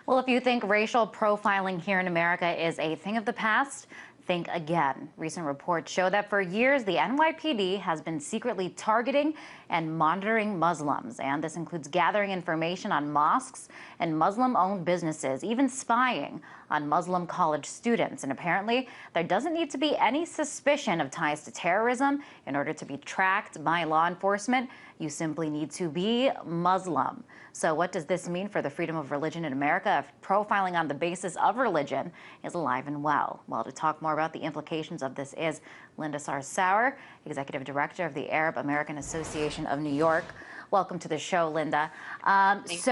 Well, if you think racial profiling here in America is a thing of the past, think again. Recent reports show that for years, the NYPD has been secretly targeting and monitoring Muslims. And this includes gathering information on mosques and Muslim-owned businesses, even spying on Muslim college students. And apparently, there doesn't need to be any suspicion of ties to terrorism in order to be tracked by law enforcement. You simply need to be Muslim. So what does this mean for the freedom of religion in America if profiling on the basis of religion is alive and well? Well, to talk more about the implications of this is Linda Sauer, Executive Director of the Arab American Association of New York. Welcome to the show, Linda. How is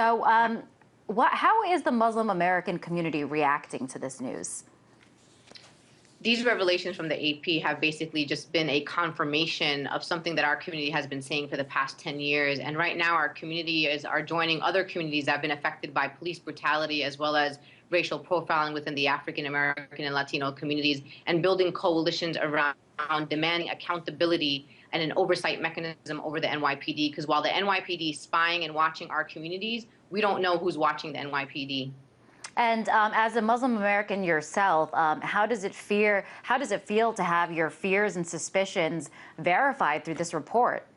the Muslim American community reacting to this news? These revelations from the AP have basically just been a confirmation of something that our community has been saying for the past 10 years. And right now, our community are joining other communities that have been affected by police brutality as well as racial profiling within the African American and Latino communities, and building coalitions around demanding accountability and an oversight mechanism over the NYPD. Because while the NYPD is spying and watching our communities, we don't know who's watching the NYPD. And as a Muslim American yourself, how does it feel to have your fears and suspicions verified through this report?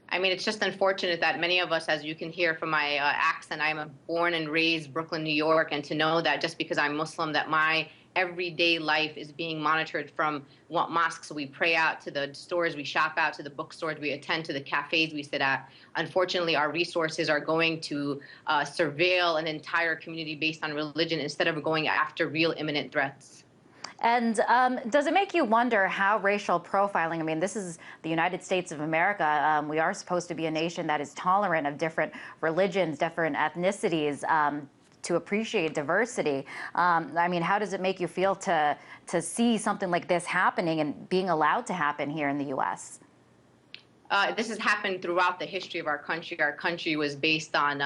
I mean, it's just unfortunate that many of us, as you can hear from my accent, I'm a born and raised Brooklyn, New York, and to know that just because I'm Muslim, that my everyday life is being monitored, from what mosques we pray out, to the stores we shop out, to the bookstores we attend, to the cafes we sit at. Unfortunately, our resources are going to surveil an entire community based on religion instead of going after real imminent threats. And does it make you wonder how racial profiling, I mean, this is the United States of America. We are supposed to be a nation that is tolerant of different religions, different ethnicities, to appreciate diversity. I mean, how does it make you feel to see something like this happening and being allowed to happen here in the U.S.? This has happened throughout the history of our country. Our country was based on,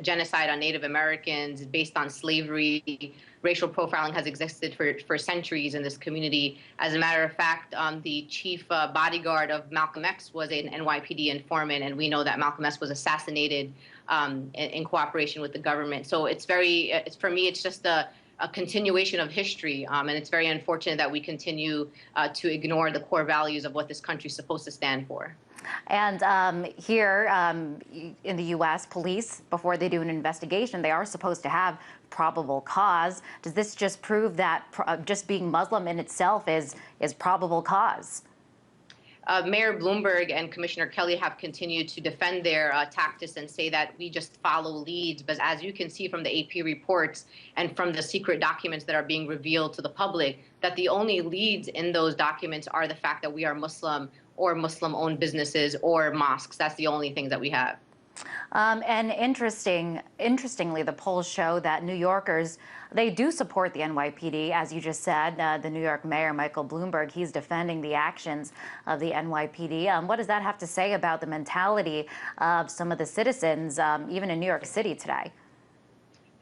genocide on Native Americans, based on slavery. Racial profiling has existed for centuries in this community. As a matter of fact, the chief bodyguard of Malcolm X was an NYPD informant, and we know that Malcolm X was assassinated in cooperation with the government. So for me, it's just a continuation of history, and it's very unfortunate that we continue to ignore the core values of what this country is supposed to stand for. And here in the U.S., police, before they do an investigation, they are supposed to have probable cause. Does this just prove that just being Muslim in itself is probable cause? Mayor Bloomberg and Commissioner Kelly have continued to defend their tactics and say that we just follow leads. But as you can see from the AP reports and from the secret documents that are being revealed to the public, that the only leads in those documents are the fact that we are Muslim or Muslim-owned businesses or mosques. That's the only things that we have. And interestingly, the polls show that New Yorkers, they do support the NYPD. As you just said, the New York Mayor, Michael Bloomberg, he's defending the actions of the NYPD. What does that have to say about the mentality of some of the citizens, even in New York City today?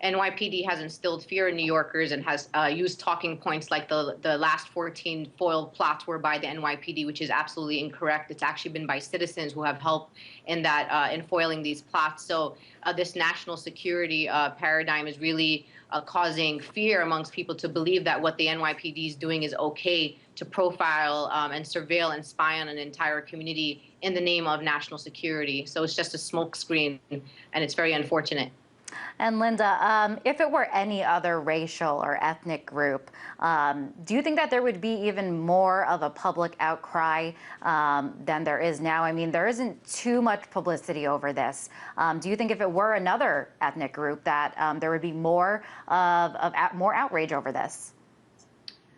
NYPD has instilled fear in New Yorkers and has used talking points like the last 14 foiled plots were by the NYPD, which is absolutely incorrect. It's actually been by citizens who have helped in that in foiling these plots. So this national security paradigm is really causing fear amongst people to believe that what the NYPD is doing is okay, to profile and surveil and spy on an entire community in the name of national security. So it's just a smokescreen, and it's very unfortunate. And Linda, if it were any other racial or ethnic group, do you think that there would be even more of a public outcry than there is now? I mean, there isn't too much publicity over this. Do you think if it were another ethnic group that there would be more outrage over this?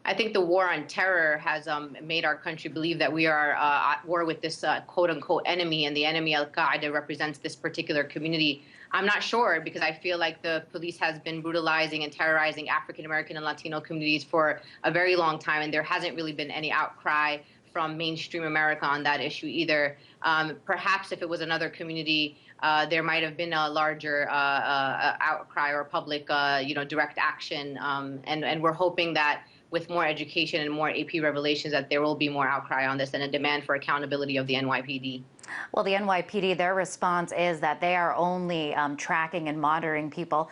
I think the war on terror has made our country believe that we are at war with this quote-unquote enemy, and the enemy, Al-Qaeda, represents this particular community. I'm not sure, because I feel like the police has been brutalizing and terrorizing African-American and Latino communities for a very long time, and there hasn't really been any outcry from mainstream America on that issue either. Perhaps if it was another community, there might have been a larger outcry or public, direct action, and we're hoping that with more education and more AP revelations, that there will be more outcry on this and a demand for accountability of the NYPD. Well, the NYPD, their response is that they are only tracking and monitoring people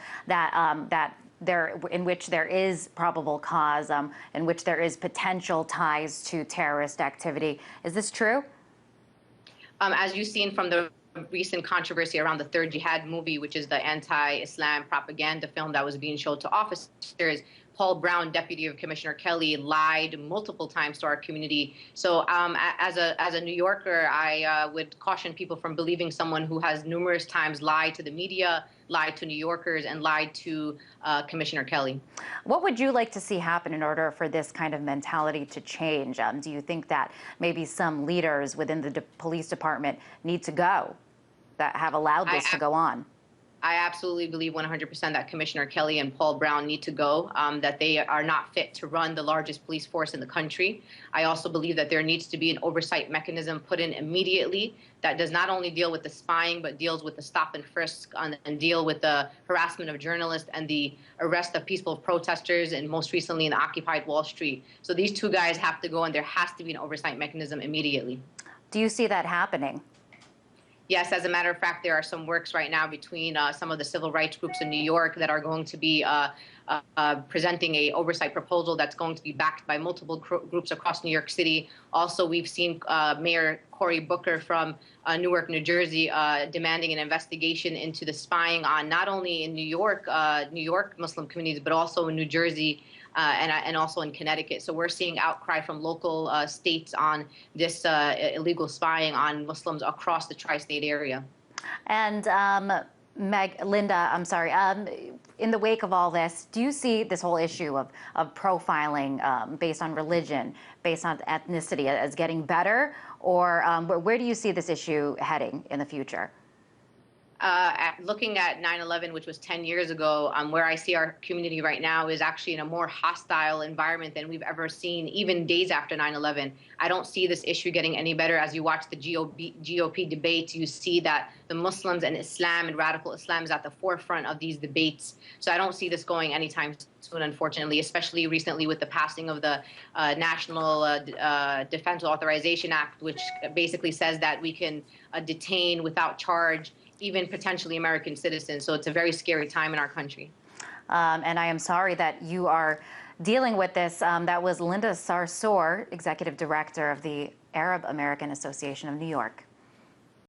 in which there is probable cause, in which there is potential ties to terrorist activity. Is this true? As you've seen from the recent controversy around the Third Jihad movie, which is the anti-Islam propaganda film that was being shown to officers, Paul Brown, deputy of Commissioner Kelly, lied multiple times to our community. So as a New Yorker, I would caution people from believing someone who has numerous times lied to the media, lied to New Yorkers, and lied to Commissioner Kelly. What would you like to see happen in order for this kind of mentality to change? Do you think that maybe some leaders within the police department need to go that have allowed this to go on? I absolutely believe 100% that Commissioner Kelly and Paul Brown need to go, that they are not fit to run the largest police force in the country. I also believe that there needs to be an oversight mechanism put in immediately that does not only deal with the spying, but deals with the stop and frisk and deal with the harassment of journalists and the arrest of peaceful protesters, and most recently in the occupied Wall Street. So these two guys have to go, and there has to be an oversight mechanism immediately. Do you see that happening? Yes, as a matter of fact, there are some works right now between some of the civil rights groups in New York that are going to be presenting a oversight proposal that's going to be backed by multiple groups across New York City. Also, we've seen Mayor Cory Booker from Newark, New Jersey, demanding an investigation into the spying on not only in New York Muslim communities, but also in New Jersey and also in Connecticut. So we're seeing outcry from local states on this illegal spying on Muslims across the tri-state area. And Linda, I'm sorry, in the wake of all this, do you see this whole issue of profiling based on religion, based on ethnicity as getting better? Or where do you see this issue heading in the future? Looking at 9/11, which was 10 years ago, where I see our community right now is actually in a more hostile environment than we've ever seen, even days after 9/11. I don't see this issue getting any better. As you watch the GOP debates, you see that the Muslims and Islam and radical Islam is at the forefront of these debates. So I don't see this going anytime soon, unfortunately, especially recently with the passing of the National Defense Authorization Act, which basically says that we can detain without charge even potentially American citizens. So it's a very scary time in our country. And I am sorry that you are dealing with this. That was Linda Sarsour, Executive Director of the Arab American Association of New York.